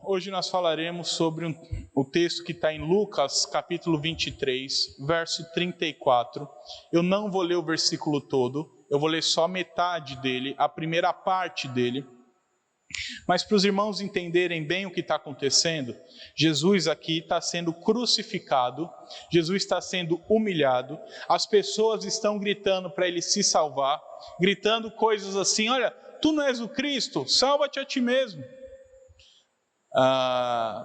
hoje nós falaremos sobre o texto que está em Lucas, capítulo 23, verso 34. Eu não vou ler o versículo todo, eu vou ler só metade dele, a primeira parte dele. Mas para os irmãos entenderem bem o que está acontecendo, Jesus aqui está sendo crucificado, Jesus está sendo humilhado, as pessoas estão gritando para ele se salvar, gritando coisas assim: olha, tu não és o Cristo, salva-te a ti mesmo.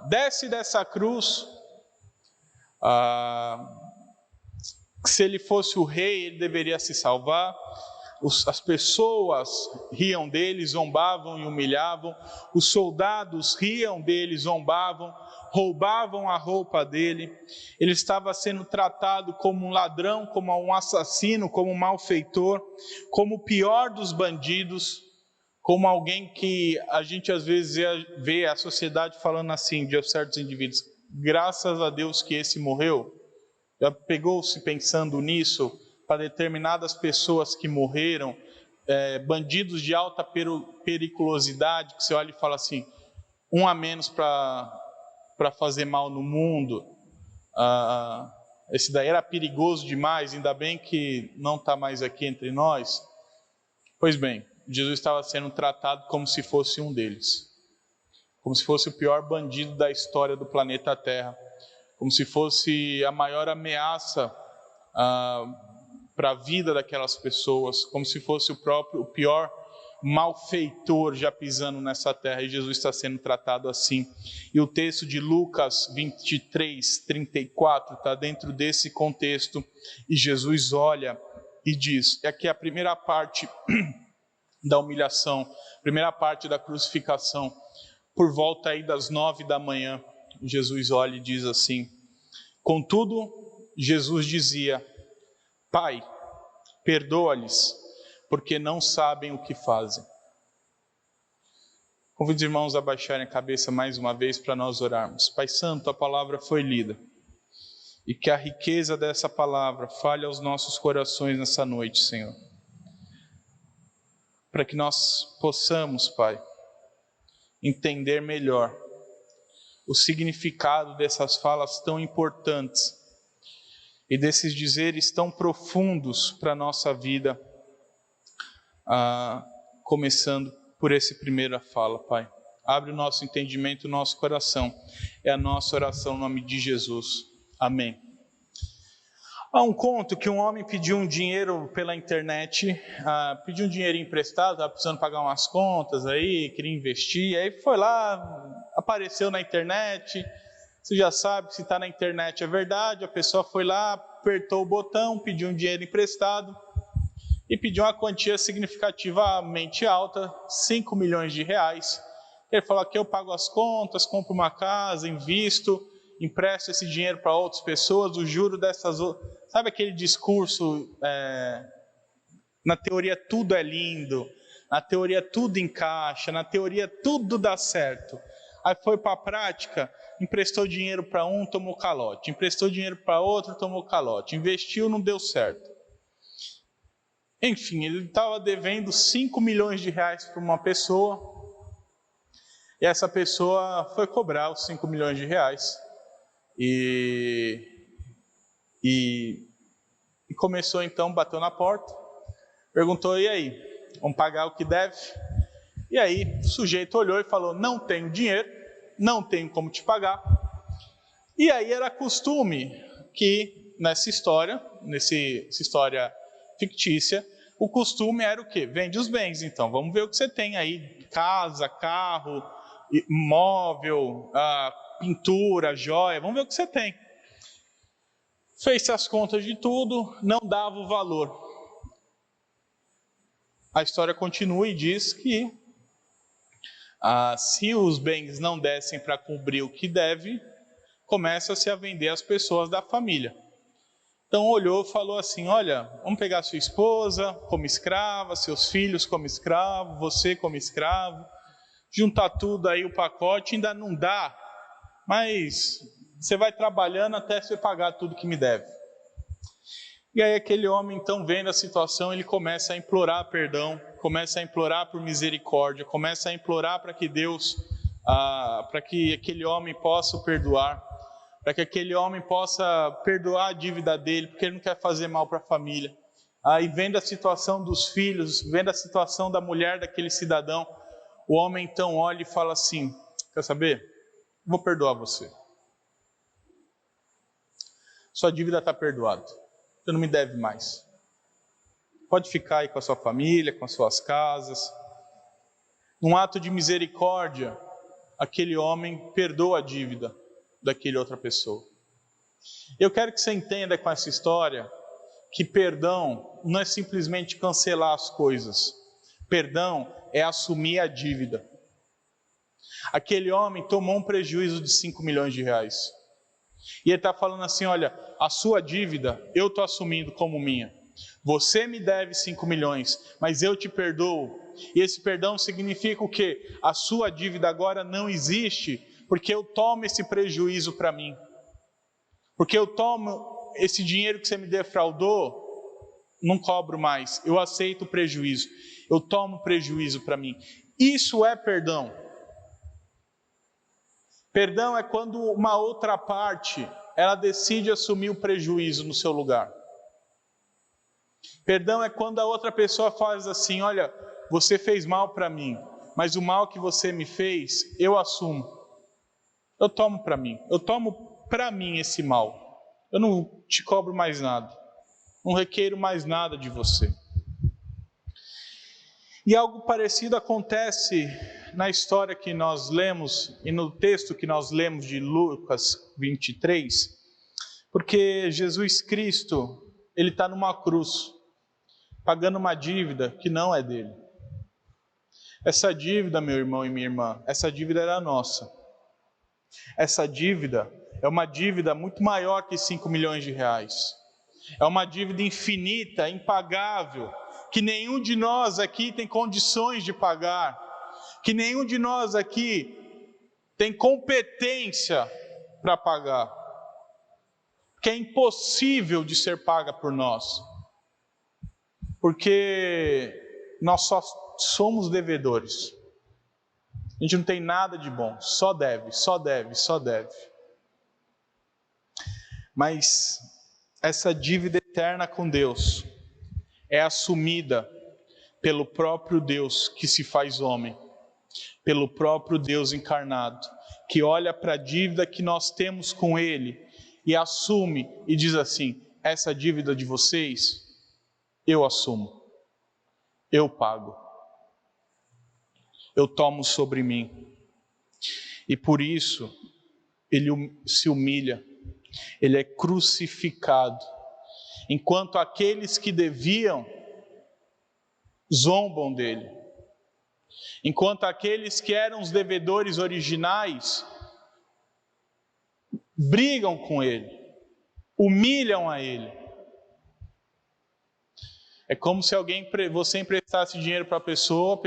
Desce dessa cruz. Se ele fosse o rei, ele deveria se salvar. As pessoas riam dele, zombavam e humilhavam. Os soldados riam dele, zombavam, roubavam a roupa dele. Ele estava sendo tratado como um ladrão, como um assassino, como um malfeitor, como o pior dos bandidos, como alguém que a gente às vezes vê a sociedade falando assim de certos indivíduos: graças a Deus que esse morreu. Já pegou-se pensando nisso? Para determinadas pessoas que morreram, bandidos de alta periculosidade, que você olha e fala assim: um a menos para fazer mal no mundo. Esse daí era perigoso demais, ainda bem que não está mais aqui entre nós. Pois bem, Jesus estava sendo tratado como se fosse um deles, como se fosse o pior bandido da história do planeta Terra, como se fosse a maior ameaça para a vida daquelas pessoas, como se fosse o pior malfeitor já pisando nessa terra, e Jesus está sendo tratado assim. E o texto de Lucas 23, 34 está dentro desse contexto, e Jesus olha e diz, aqui é a primeira parte da humilhação, primeira parte da crucificação, por volta aí das 9 da manhã, Jesus olha e diz assim: contudo, Jesus dizia: Pai, perdoa-lhes, porque não sabem o que fazem. Convido os irmãos a baixarem a cabeça mais uma vez para nós orarmos. Pai Santo, a palavra foi lida, e que a riqueza dessa palavra fale aos nossos corações nessa noite, Senhor. Para que nós possamos, Pai, entender melhor o significado dessas falas tão importantes e desses dizeres tão profundos para a nossa vida, começando por essa primeira fala, Pai. Abre o nosso entendimento, o nosso coração. É a nossa oração no nome de Jesus. Amém. Há um conto que um homem pediu um dinheiro pela internet, pediu um dinheiro emprestado, estava precisando pagar umas contas aí, queria investir, aí foi lá, apareceu na internet. Você já sabe, se está na internet é verdade. A pessoa foi lá, apertou o botão, pediu um dinheiro emprestado e pediu uma quantia significativamente alta, 5 milhões de reais. Ele falou: aqui eu pago as contas, compro uma casa, invisto, empresto esse dinheiro para outras pessoas, o juro dessas outras. Sabe aquele discurso, na teoria tudo é lindo, na teoria tudo encaixa, na teoria tudo dá certo. Aí foi para a prática, emprestou dinheiro para um, tomou calote. Emprestou dinheiro para outro, tomou calote. Investiu, não deu certo. Enfim, ele estava devendo 5 milhões de reais para uma pessoa. E essa pessoa foi cobrar os 5 milhões de reais. E começou então, bateu na porta. Perguntou: e aí, vamos pagar o que deve? E aí o sujeito olhou e falou: não tenho dinheiro, não tenho como te pagar. E aí era costume que nessa história fictícia, o costume era o quê? Vende os bens, então, vamos ver o que você tem aí: casa, carro, móvel, pintura, joia, vamos ver o que você tem. Fez as contas de tudo, não dava o valor. A história continua e diz que se os bens não dessem para cobrir o que deve, começa-se a vender as pessoas da família. Então olhou e falou assim: olha, vamos pegar sua esposa como escrava, seus filhos como escravo, você como escravo, juntar tudo aí o pacote, ainda não dá, mas você vai trabalhando até você pagar tudo que me deve. E aí aquele homem, então, vendo a situação, ele começa a implorar perdão, começa a implorar por misericórdia, começa a implorar para que Deus para que aquele homem possa o perdoar, para que aquele homem possa perdoar a dívida dele, porque ele não quer fazer mal para a família. Aí vendo a situação dos filhos, vendo a situação da mulher daquele cidadão, o homem então olha e fala assim: quer saber? Vou perdoar você. Sua dívida está perdoada. Você não me deve mais. Pode ficar aí com a sua família, com as suas casas. Num ato de misericórdia, aquele homem perdoa a dívida daquela outra pessoa. Eu quero que você entenda com essa história que perdão não é simplesmente cancelar as coisas. Perdão é assumir a dívida. Aquele homem tomou um prejuízo de 5 milhões de reais. E ele está falando assim: olha, a sua dívida eu estou assumindo como minha. Você me deve 5 milhões, mas eu te perdoo. E esse perdão significa o quê? A sua dívida agora não existe, porque eu tomo esse prejuízo para mim. Porque eu tomo esse dinheiro que você me defraudou, não cobro mais. Eu aceito o prejuízo. Eu tomo prejuízo para mim. Isso é perdão. Perdão é quando uma outra parte, ela decide assumir o prejuízo no seu lugar. Perdão é quando a outra pessoa faz assim: olha, você fez mal para mim, mas o mal que você me fez, eu assumo. Eu tomo para mim. Eu tomo para mim esse mal. Eu não te cobro mais nada. Não requeiro mais nada de você. E algo parecido acontece na história que nós lemos e no texto que nós lemos de Lucas 23, porque Jesus Cristo, ele está numa cruz, pagando uma dívida que não é dele. Essa dívida, meu irmão e minha irmã, essa dívida era nossa. Essa dívida é uma dívida muito maior que 5 milhões de reais. É uma dívida infinita, impagável, que nenhum de nós aqui tem condições de pagar, que nenhum de nós aqui tem competência para pagar, que é impossível de ser paga por nós, porque nós só somos devedores. A gente não tem nada de bom, só deve, só deve, só deve. Mas essa dívida eterna com Deus é assumida pelo próprio Deus que se faz homem, pelo próprio Deus encarnado, que olha para a dívida que nós temos com Ele e assume e diz assim: essa dívida de vocês, eu assumo, eu pago, eu tomo sobre mim. E por isso, Ele se humilha, Ele é crucificado, enquanto aqueles que deviam zombam dele, enquanto aqueles que eram os devedores originais brigam com ele, humilham a ele. É como se você emprestasse dinheiro para a pessoa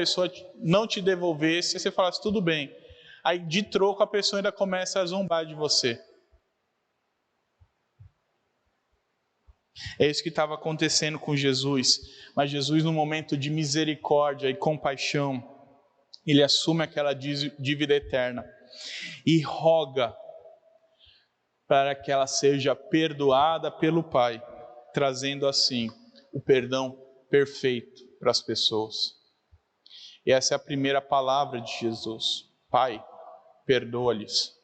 não te devolvesse, e você falasse: tudo bem. Aí de troco a pessoa ainda começa a zombar de você. É isso que estava acontecendo com Jesus. Mas Jesus, no momento de misericórdia e compaixão, ele assume aquela dívida eterna e roga para que ela seja perdoada pelo Pai, trazendo assim o perdão perfeito para as pessoas. E essa é a primeira palavra de Jesus: Pai, perdoa-lhes.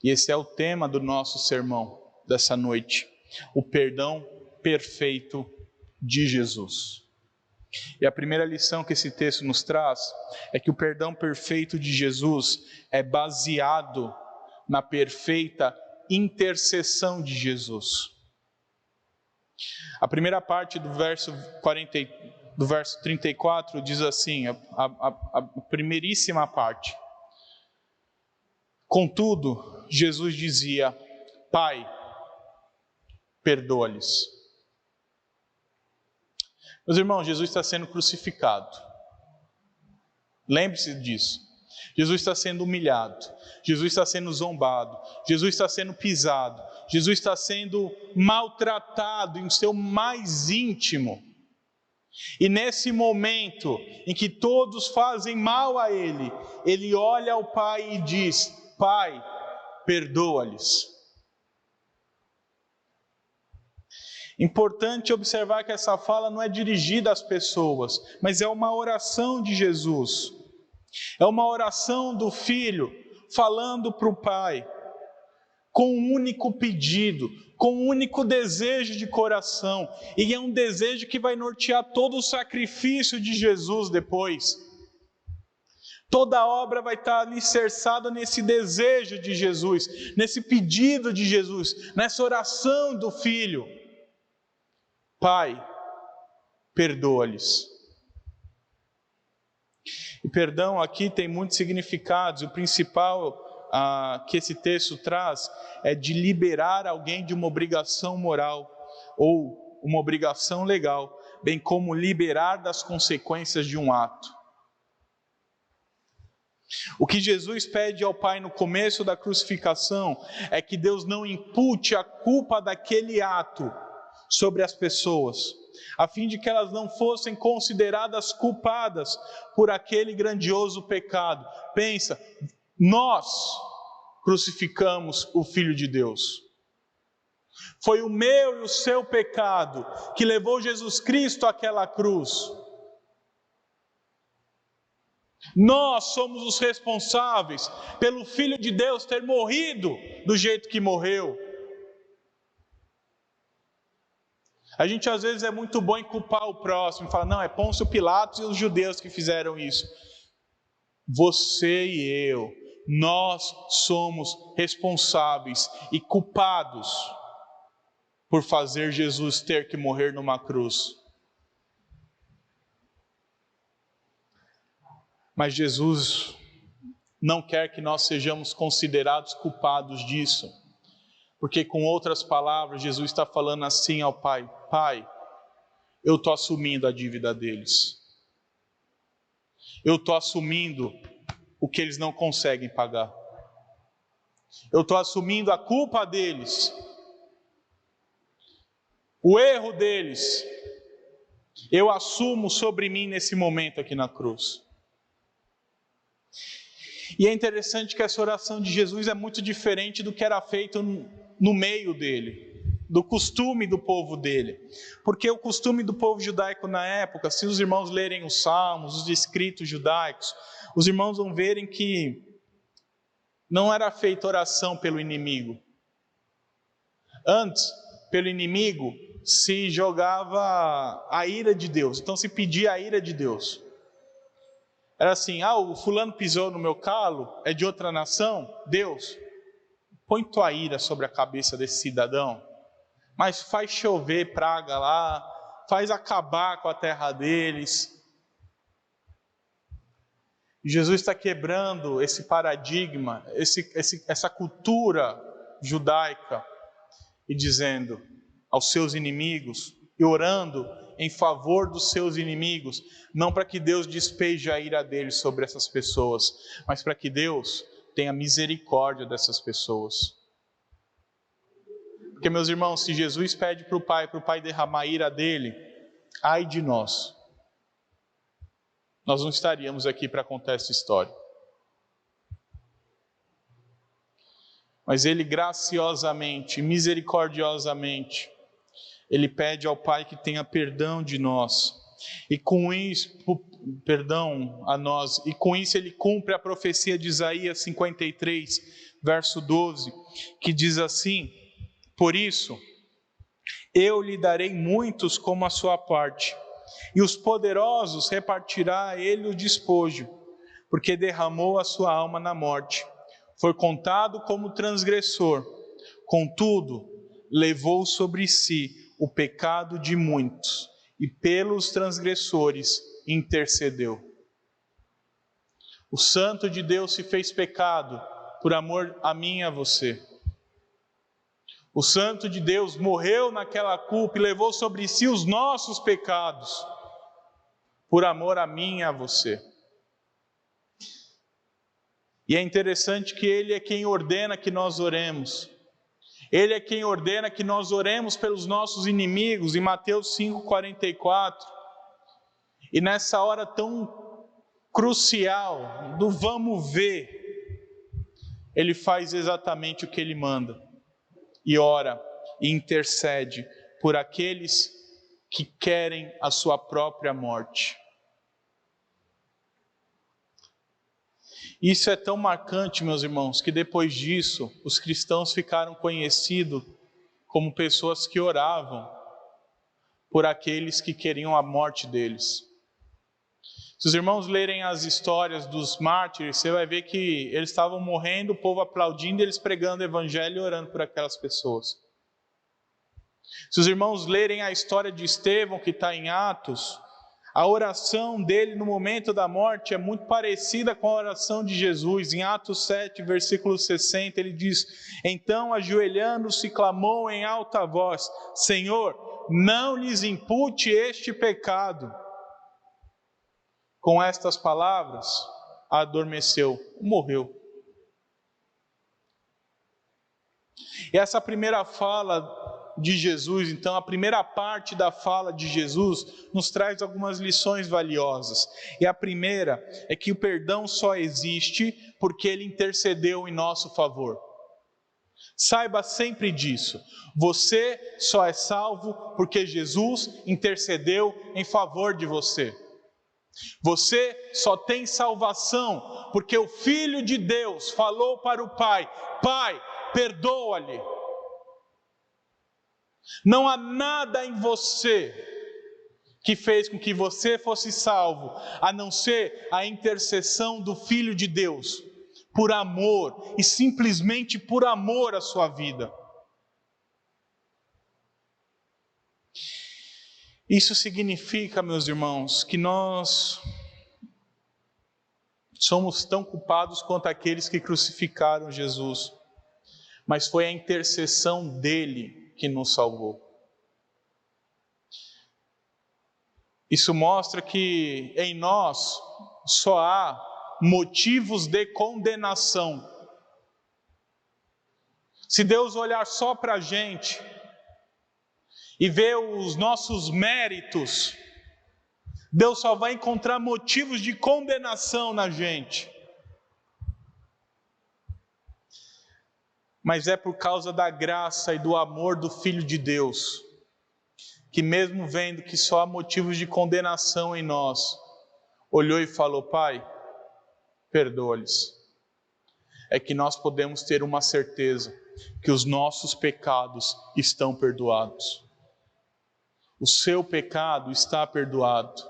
E esse é o tema do nosso sermão dessa noite: o perdão perfeito de Jesus. E a primeira lição que esse texto nos traz é que o perdão perfeito de Jesus é baseado na perfeita intercessão de Jesus. A primeira parte do verso 34 diz assim, a primeiríssima parte: contudo, Jesus dizia: Pai, perdoa-lhes. Meus irmãos, Jesus está sendo crucificado. Lembre-se disso. Jesus está sendo humilhado. Jesus está sendo zombado. Jesus está sendo pisado. Jesus está sendo maltratado em seu mais íntimo. E nesse momento em que todos fazem mal a ele, ele olha ao Pai e diz: Pai, perdoa-lhes. Importante observar que essa fala não é dirigida às pessoas, mas é uma oração de Jesus. É uma oração do Filho falando para o Pai, com um único pedido, com um único desejo de coração, e é um desejo que vai nortear todo o sacrifício de Jesus depois. Toda a obra vai estar alicerçada nesse desejo de Jesus, nesse pedido de Jesus, nessa oração do Filho. Pai, perdoa-lhes. E perdão aqui tem muitos significados, o principal que esse texto traz é de liberar alguém de uma obrigação moral ou uma obrigação legal, bem como liberar das consequências de um ato. O que Jesus pede ao Pai no começo da crucificação é que Deus não impute a culpa daquele ato sobre as pessoas, a fim de que elas não fossem consideradas culpadas por aquele grandioso pecado. Pensa, nós crucificamos o Filho de Deus. Foi o meu e o seu pecado que levou Jesus Cristo àquela cruz. Nós somos os responsáveis pelo Filho de Deus ter morrido do jeito que morreu. A gente às vezes é muito bom em culpar o próximo, fala, não, é Pôncio Pilatos e os judeus que fizeram isso. Você e eu, nós somos responsáveis e culpados por fazer Jesus ter que morrer numa cruz. Mas Jesus não quer que nós sejamos considerados culpados disso. Porque com outras palavras, Jesus está falando assim ao Pai: Pai, eu estou assumindo a dívida deles. Eu estou assumindo o que eles não conseguem pagar. Eu estou assumindo a culpa deles. O erro deles. Eu assumo sobre mim nesse momento aqui na cruz. E é interessante que essa oração de Jesus é muito diferente do que era feito no meio dele, do costume do povo dele. Porque o costume do povo judaico na época, se os irmãos lerem os salmos, os escritos judaicos, os irmãos vão verem que não era feita oração pelo inimigo. Antes, pelo inimigo, se jogava a ira de Deus. Então se pedia a ira de Deus. Era assim, o fulano pisou no meu calo, é de outra nação? Deus, põe tua ira sobre a cabeça desse cidadão, mas faz chover praga lá, faz acabar com a terra deles. Jesus está quebrando esse paradigma, essa cultura judaica, e dizendo aos seus inimigos, e orando em favor dos seus inimigos, não para que Deus despeje a ira dele sobre essas pessoas, mas para que Deus tenha misericórdia dessas pessoas. Porque, meus irmãos, se Jesus pede para o Pai derramar a ira dele, ai de nós. Nós não estaríamos aqui para contar essa história. Mas ele graciosamente, misericordiosamente, ele pede ao Pai que tenha perdão de nós. E com isso, perdão a nós. E com isso ele cumpre a profecia de Isaías 53, verso 12, que diz assim: por isso, eu lhe darei muitos como a sua parte, e os poderosos repartirá a ele o despojo, porque derramou a sua alma na morte. Foi contado como transgressor, contudo, levou sobre si o pecado de muitos, e pelos transgressores intercedeu. O Santo de Deus se fez pecado por amor a mim e a você. O Santo de Deus morreu naquela culpa e levou sobre si os nossos pecados, por amor a mim e a você. E é interessante que Ele é quem ordena que nós oremos. Ele é quem ordena que nós oremos pelos nossos inimigos. Em Mateus 5,44, E nessa hora tão crucial do vamos ver, ele faz exatamente o que ele manda. E ora e intercede por aqueles que querem a sua própria morte. Isso é tão marcante, meus irmãos, que depois disso, os cristãos ficaram conhecidos como pessoas que oravam por aqueles que queriam a morte deles. Se os irmãos lerem as histórias dos mártires, você vai ver que eles estavam morrendo, o povo aplaudindo, eles pregando o evangelho e orando por aquelas pessoas. Se os irmãos lerem a história de Estevão, que está em Atos, a oração dele no momento da morte é muito parecida com a oração de Jesus. Em Atos 7, versículo 60, ele diz: então, ajoelhando-se, clamou em alta voz: Senhor, não lhes impute este pecado. Com estas palavras, adormeceu, morreu. E essa primeira fala de Jesus, então, a primeira parte da fala de Jesus nos traz algumas lições valiosas. E a primeira é que o perdão só existe porque ele intercedeu em nosso favor. Saiba sempre disso. Você só é salvo porque Jesus intercedeu em favor de você. Você só tem salvação porque o Filho de Deus falou para o Pai: Pai, perdoa-lhe. Não há nada em você que fez com que você fosse salvo, a não ser a intercessão do Filho de Deus, por amor, e simplesmente por amor à sua vida. Isso significa, meus irmãos, que nós somos tão culpados quanto aqueles que crucificaram Jesus, mas foi a intercessão dele que nos salvou. Isso mostra que em nós só há motivos de condenação. Se Deus olhar só para a gente e ver os nossos méritos, Deus só vai encontrar motivos de condenação na gente. Mas é por causa da graça e do amor do Filho de Deus, que mesmo vendo que só há motivos de condenação em nós, olhou e falou: Pai, perdoa-lhes. É que nós podemos ter uma certeza, que os nossos pecados estão perdoados. O seu pecado está perdoado.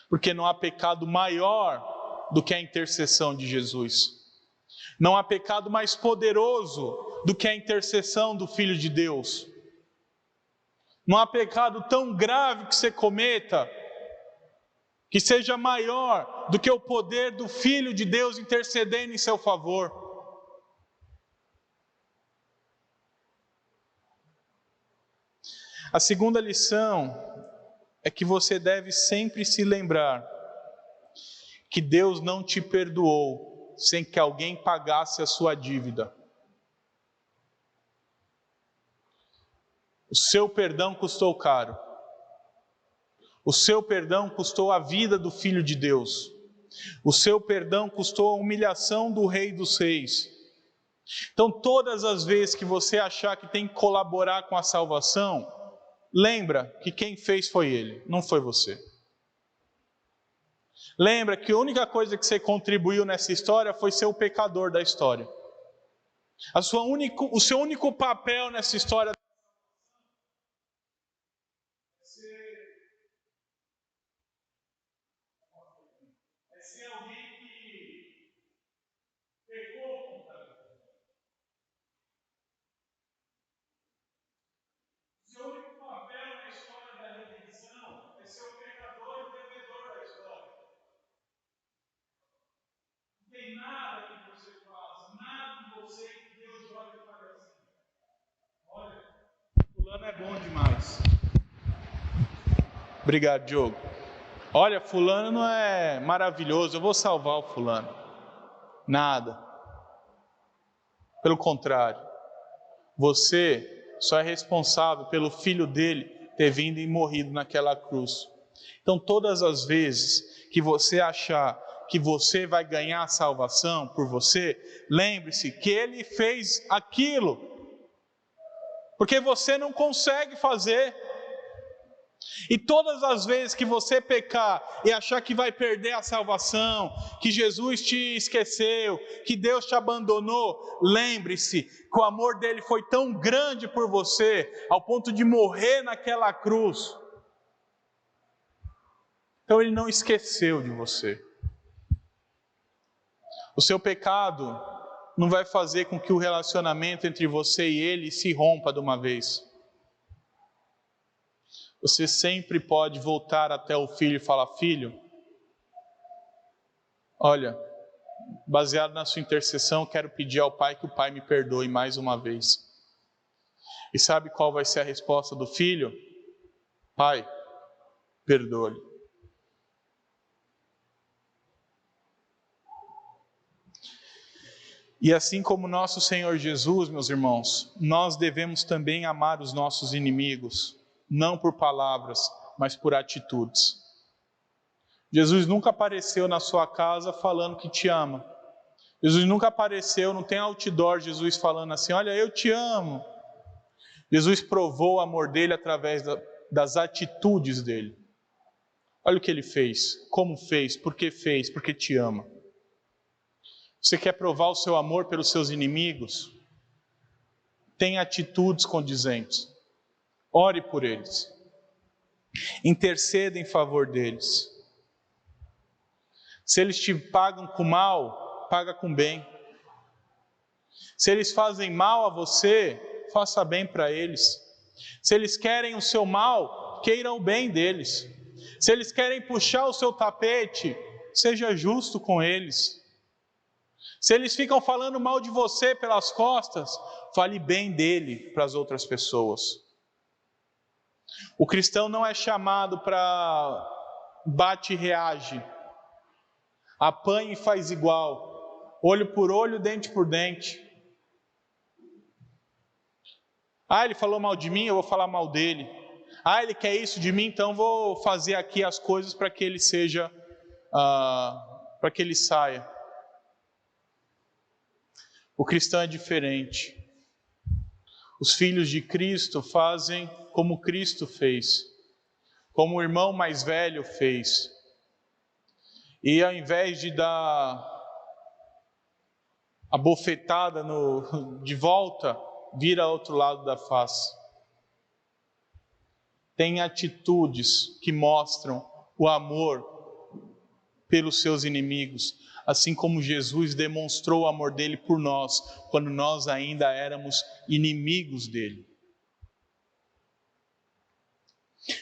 Porque não há pecado maior do que a intercessão de Jesus. Não há pecado mais poderoso do que a intercessão do Filho de Deus. Não há pecado tão grave que você cometa, que seja maior do que o poder do Filho de Deus intercedendo em seu favor. A segunda lição é que você deve sempre se lembrar que Deus não te perdoou sem que alguém pagasse a sua dívida. O seu perdão custou caro. O seu perdão custou a vida do Filho de Deus. O seu perdão custou a humilhação do Rei dos Reis. Então, todas as vezes que você achar que tem que colaborar com a salvação, lembra que quem fez foi Ele, não foi você. Lembra que a única coisa que você contribuiu nessa história foi ser o pecador da história. O seu único papel nessa história é ser alguém que pecou contra Deus. O seu único papel na história da redenção é ser o pecador e o devedor da história. Não tem nada que você faça, nada em você que Deus olha e fale assim: olha, fulano é bom demais. Obrigado, Diogo. Olha, fulano não é maravilhoso, eu vou salvar o fulano. Nada. Pelo contrário, você só é responsável pelo filho dele ter vindo e morrido naquela cruz. Então, todas as vezes que você achar que você vai ganhar a salvação por você, lembre-se que Ele fez aquilo, porque você não consegue fazer. E todas as vezes que você pecar e achar que vai perder a salvação, que Jesus te esqueceu, que Deus te abandonou, lembre-se que o amor dele foi tão grande por você, ao ponto de morrer naquela cruz. Então ele não esqueceu de você. O seu pecado não vai fazer com que o relacionamento entre você e ele se rompa de uma vez. Você sempre pode voltar até o filho e falar: filho, olha, baseado na sua intercessão, quero pedir ao Pai que o Pai me perdoe mais uma vez. E sabe qual vai ser a resposta do filho? Pai, perdoe. E assim como nosso Senhor Jesus, meus irmãos, nós devemos também amar os nossos inimigos, não por palavras, mas por atitudes. Jesus nunca apareceu na sua casa falando que te ama. Jesus nunca apareceu, não tem outdoor Jesus falando assim: olha, eu te amo. Jesus provou o amor dele através das atitudes dele. Olha o que ele fez, como fez, porque te ama. Você quer provar o seu amor pelos seus inimigos? Tenha atitudes condizentes. Ore por eles. Interceda em favor deles. Se eles te pagam com mal, paga com bem. Se eles fazem mal a você, faça bem para eles. Se eles querem o seu mal, queira o bem deles. Se eles querem puxar o seu tapete, seja justo com eles. Se eles ficam falando mal de você pelas costas, fale bem dele para as outras pessoas. O cristão não é chamado para bate e reage, apanha e faz igual, olho por olho, dente por dente. Ah, ele falou mal de mim, eu vou falar mal dele. Ah, ele quer isso de mim, então vou fazer aqui as coisas para que ele seja, para que ele saia. O cristão é diferente. Os filhos de Cristo fazem como Cristo fez, como o irmão mais velho fez. E ao invés de dar a bofetada de volta, vira ao outro lado da face. Tem atitudes que mostram o amor pelos seus inimigos, assim como Jesus demonstrou o amor dele por nós, quando nós ainda éramos inimigos dele.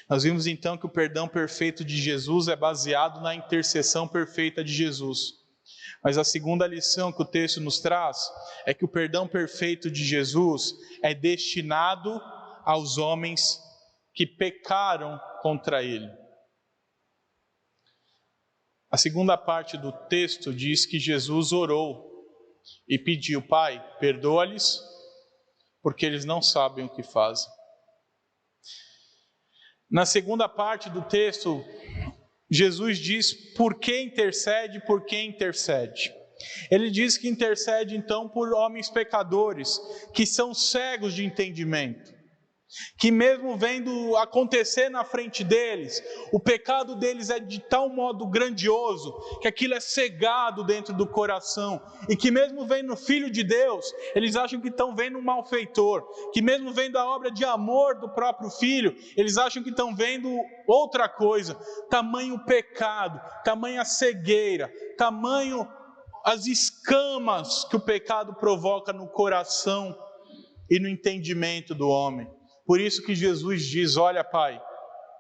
Nós vimos então que o perdão perfeito de Jesus é baseado na intercessão perfeita de Jesus. Mas a segunda lição que o texto nos traz é que o perdão perfeito de Jesus é destinado aos homens que pecaram contra ele. A segunda parte do texto diz que Jesus orou e pediu: Pai, perdoa-lhes, porque eles não sabem o que fazem. Na segunda parte do texto, Jesus diz por que intercede, por que intercede. Ele diz que intercede então por homens pecadores, que são cegos de entendimento, que mesmo vendo acontecer na frente deles, o pecado deles é de tal modo grandioso, que aquilo é cegado dentro do coração, e que mesmo vendo o Filho de Deus, eles acham que estão vendo um malfeitor, que mesmo vendo a obra de amor do próprio Filho, eles acham que estão vendo outra coisa. Tamanho pecado, tamanha cegueira, tamanho as escamas que o pecado provoca no coração e no entendimento do homem. Por isso que Jesus diz: olha, Pai,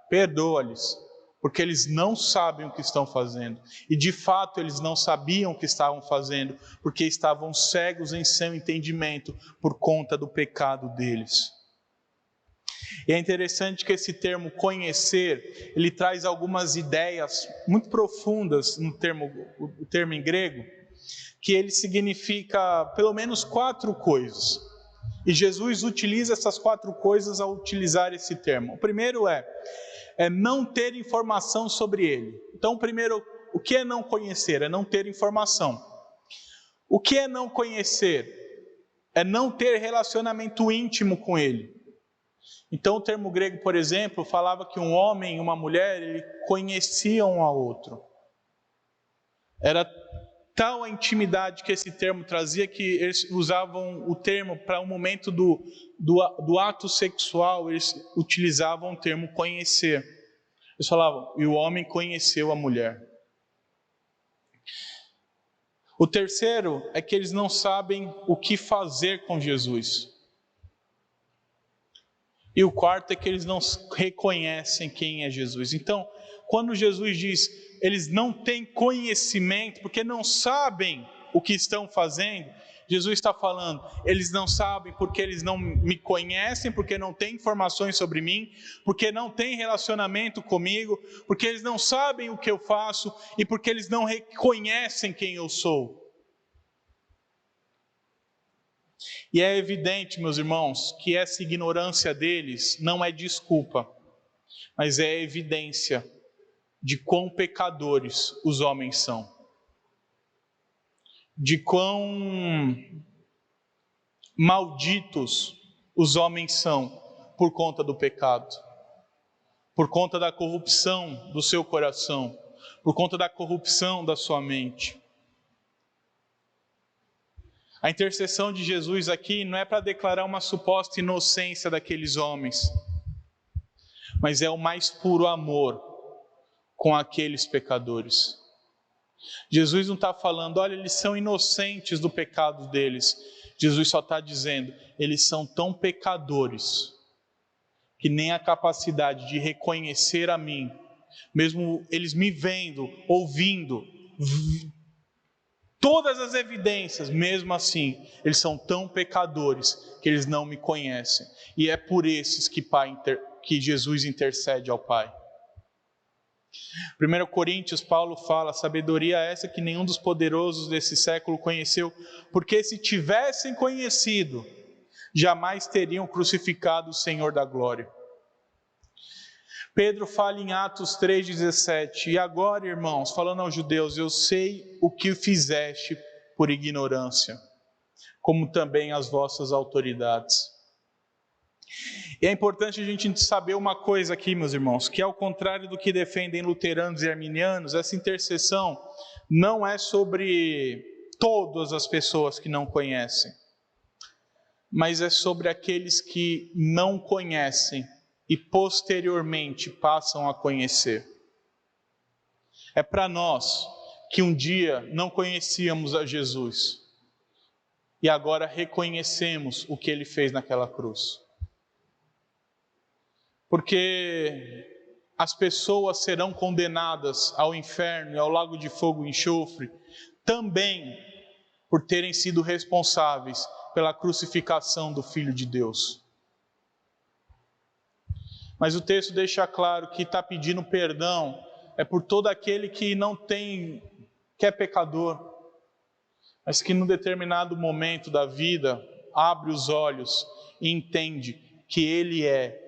perdoa-lhes, porque eles não sabem o que estão fazendo. E de fato eles não sabiam o que estavam fazendo, porque estavam cegos em seu entendimento por conta do pecado deles. E é interessante que esse termo conhecer, ele traz algumas ideias muito profundas no o termo em grego, que ele significa pelo menos 4 coisas. E Jesus utiliza essas 4 coisas ao utilizar esse termo. O primeiro é é não ter informação sobre ele. Então, primeiro, o que é não conhecer? É não ter informação. O que é não conhecer? É não ter relacionamento íntimo com ele. Então, o termo grego, por exemplo, falava que um homem e uma mulher, ele conheciam um ao outro. Era tal a intimidade que esse termo trazia que eles usavam o termo para o momento do ato sexual, eles utilizavam o termo conhecer. Eles falavam, e o homem conheceu a mulher. O terceiro é que eles não sabem o que fazer com Jesus. E o quarto é que eles não reconhecem quem é Jesus. Então, quando Jesus diz, eles não têm conhecimento, porque não sabem o que estão fazendo, Jesus está falando, eles não sabem porque eles não me conhecem, porque não têm informações sobre mim, porque não têm relacionamento comigo, porque eles não sabem o que eu faço e porque eles não reconhecem quem eu sou. E é evidente, meus irmãos, que essa ignorância deles não é desculpa, mas é evidência de quão pecadores os homens são. De quão malditos os homens são por conta do pecado. Por conta da corrupção do seu coração. Por conta da corrupção da sua mente. A intercessão de Jesus aqui não é para declarar uma suposta inocência daqueles homens, mas é o mais puro amor com aqueles pecadores. Jesus não está falando, olha, eles são inocentes do pecado deles. Jesus só está dizendo, eles são tão pecadores, que nem a capacidade de reconhecer a mim, mesmo eles me vendo, ouvindo, todas as evidências, mesmo assim, eles são tão pecadores, que eles não me conhecem. E é por esses que Jesus intercede ao Pai. 1 Coríntios, Paulo fala, sabedoria essa que nenhum dos poderosos desse século conheceu, porque se tivessem conhecido, jamais teriam crucificado o Senhor da glória. Pedro fala em Atos 3,17, e agora, irmãos, falando aos judeus, eu sei o que fizeste por ignorância, como também as vossas autoridades. E é importante a gente saber uma coisa aqui, meus irmãos, que ao contrário do que defendem luteranos e arminianos, essa intercessão não é sobre todas as pessoas que não conhecem, mas é sobre aqueles que não conhecem e posteriormente passam a conhecer. É para nós que um dia não conhecíamos a Jesus e agora reconhecemos o que Ele fez naquela cruz. Porque as pessoas serão condenadas ao inferno e ao lago de fogo e enxofre também por terem sido responsáveis pela crucificação do Filho de Deus. Mas o texto deixa claro que está pedindo perdão é por todo aquele que não tem, que é pecador, mas que num determinado momento da vida abre os olhos e entende que Ele é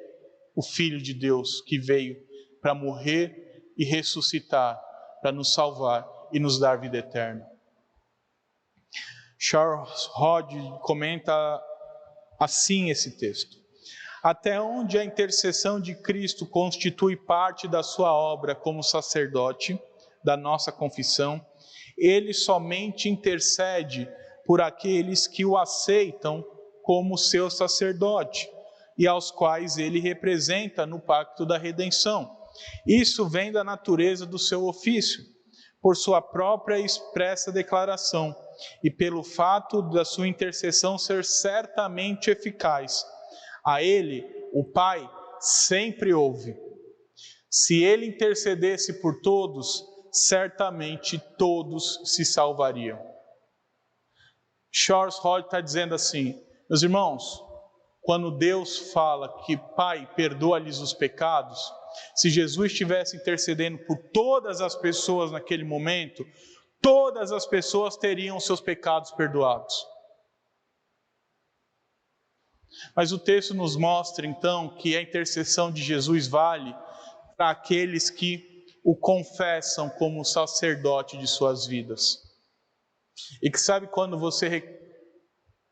o Filho de Deus que veio para morrer e ressuscitar, para nos salvar e nos dar vida eterna. Charles Hodge comenta assim esse texto. Até onde a intercessão de Cristo constitui parte da sua obra como sacerdote da nossa confissão, Ele somente intercede por aqueles que o aceitam como seu sacerdote, e aos quais ele representa no pacto da redenção. Isso vem da natureza do seu ofício, por sua própria expressa declaração, e pelo fato da sua intercessão ser certamente eficaz. A ele, o Pai, sempre ouve. Se ele intercedesse por todos, certamente todos se salvariam. Charles Hodge está dizendo assim, meus irmãos, quando Deus fala que Pai, perdoa-lhes os pecados, se Jesus estivesse intercedendo por todas as pessoas naquele momento, todas as pessoas teriam seus pecados perdoados. Mas o texto nos mostra então que a intercessão de Jesus vale para aqueles que o confessam como sacerdote de suas vidas. E que sabe quando você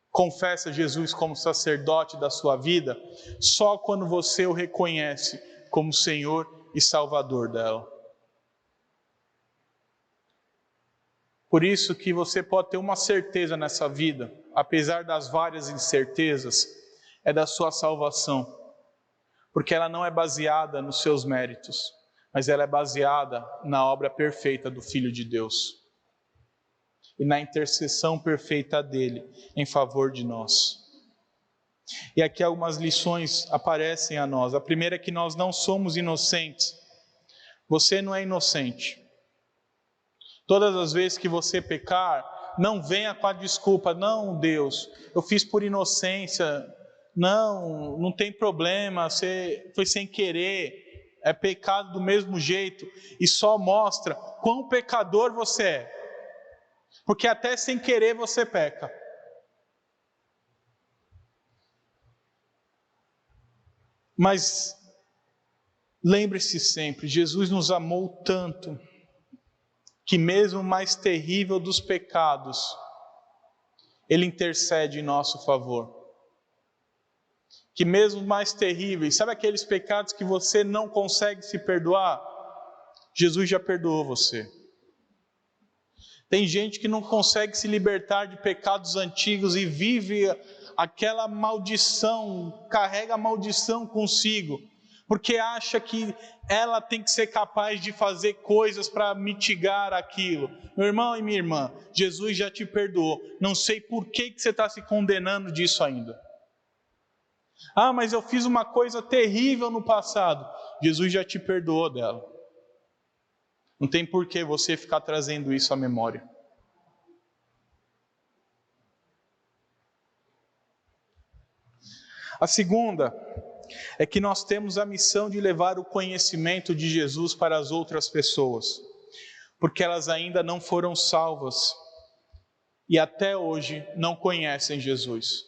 confessa Jesus como sacerdote da sua vida? Só quando você o reconhece como Senhor e Salvador dela. Por isso que você pode ter uma certeza nessa vida, apesar das várias incertezas, é da sua salvação. Porque ela não é baseada nos seus méritos, mas ela é baseada na obra perfeita do Filho de Deus. E na intercessão perfeita dele em favor de nós. E aqui algumas lições aparecem a nós. A primeira é que nós não somos inocentes. Você não é inocente. Todas as vezes que você pecar, não venha com a desculpa: não, Deus, eu fiz por inocência, não tem problema, você foi sem querer, é pecado do mesmo jeito, e só mostra quão pecador você é, porque até sem querer você peca. Mas lembre-se sempre, Jesus nos amou tanto, que mesmo o mais terrível dos pecados, Ele intercede em nosso favor. Que mesmo os mais terríveis, sabe aqueles pecados que você não consegue se perdoar? Jesus já perdoou você. Tem gente que não consegue se libertar de pecados antigos e vive aquela maldição, carrega a maldição consigo, porque acha que ela tem que ser capaz de fazer coisas para mitigar aquilo. Meu irmão e minha irmã, Jesus já te perdoou. Não sei por que você está se condenando disso ainda. Ah, mas eu fiz uma coisa terrível no passado. Jesus já te perdoou dela. Não tem por que você ficar trazendo isso à memória. A segunda é que nós temos a missão de levar o conhecimento de Jesus para as outras pessoas, porque elas ainda não foram salvas e até hoje não conhecem Jesus.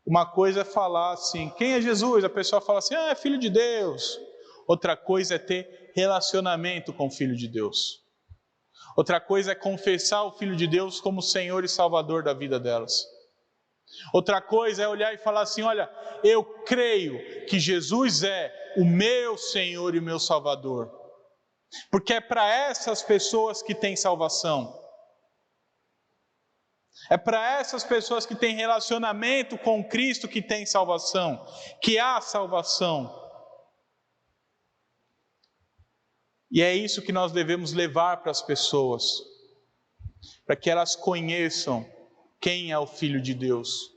Uma coisa é falar assim: quem é Jesus? A pessoa fala assim: é filho de Deus. Outra coisa é ter relacionamento com o Filho de Deus. Outra coisa é confessar o Filho de Deus como Senhor e Salvador da vida delas. Outra coisa é olhar e falar assim: olha, eu creio que Jesus é o meu Senhor e o meu Salvador. Porque é para essas pessoas que tem salvação. É para essas pessoas que têm relacionamento com Cristo que tem salvação, que há salvação. E é isso que nós devemos levar para as pessoas, para que elas conheçam quem é o Filho de Deus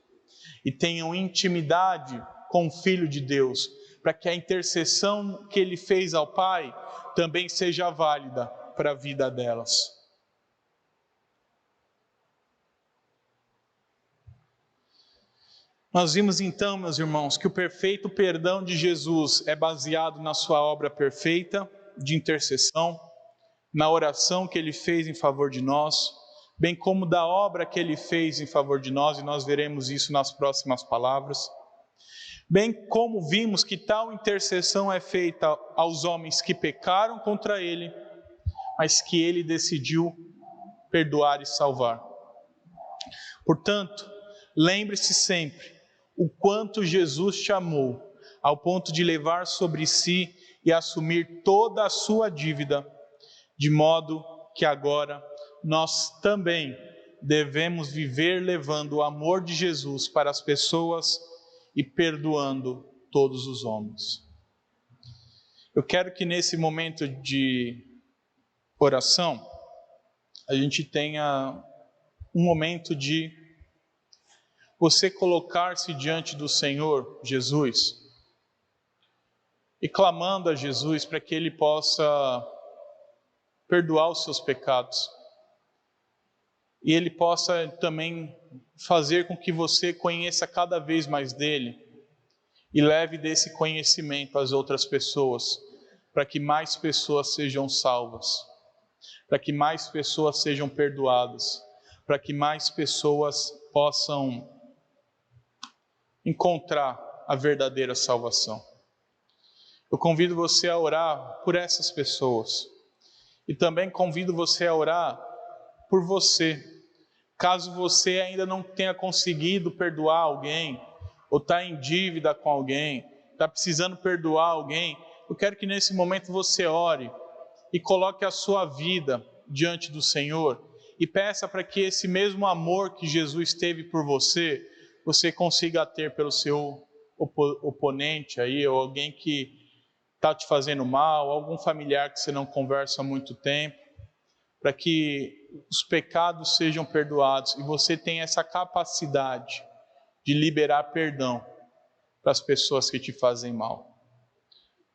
e tenham intimidade com o Filho de Deus, para que a intercessão que Ele fez ao Pai também seja válida para a vida delas. Nós vimos então, meus irmãos, que o perfeito perdão de Jesus é baseado na sua obra perfeita de intercessão, na oração que Ele fez em favor de nós, bem como da obra que Ele fez em favor de nós, e nós veremos isso nas próximas palavras. Bem como vimos que tal intercessão é feita aos homens que pecaram contra Ele, mas que Ele decidiu perdoar e salvar. Portanto, lembre-se sempre o quanto Jesus te amou, ao ponto de levar sobre si e assumir toda a sua dívida, de modo que agora nós também devemos viver levando o amor de Jesus para as pessoas e perdoando todos os homens. Eu quero que nesse momento de oração, a gente tenha um momento de você colocar-se diante do Senhor Jesus e clamando a Jesus para que Ele possa perdoar os seus pecados. E Ele possa também fazer com que você conheça cada vez mais dEle e leve desse conhecimento às outras pessoas, para que mais pessoas sejam salvas, para que mais pessoas sejam perdoadas, para que mais pessoas possam encontrar a verdadeira salvação. Eu convido você a orar por essas pessoas. E também convido você a orar por você. Caso você ainda não tenha conseguido perdoar alguém, ou está em dívida com alguém, está precisando perdoar alguém, eu quero que nesse momento você ore e coloque a sua vida diante do Senhor e peça para que esse mesmo amor que Jesus teve por você, você consiga ter pelo seu oponente aí, ou alguém que está te fazendo mal, algum familiar que você não conversa há muito tempo, para que os pecados sejam perdoados e você tenha essa capacidade de liberar perdão para as pessoas que te fazem mal.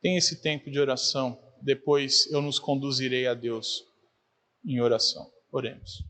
Tenha esse tempo de oração, depois eu nos conduzirei a Deus em oração. Oremos.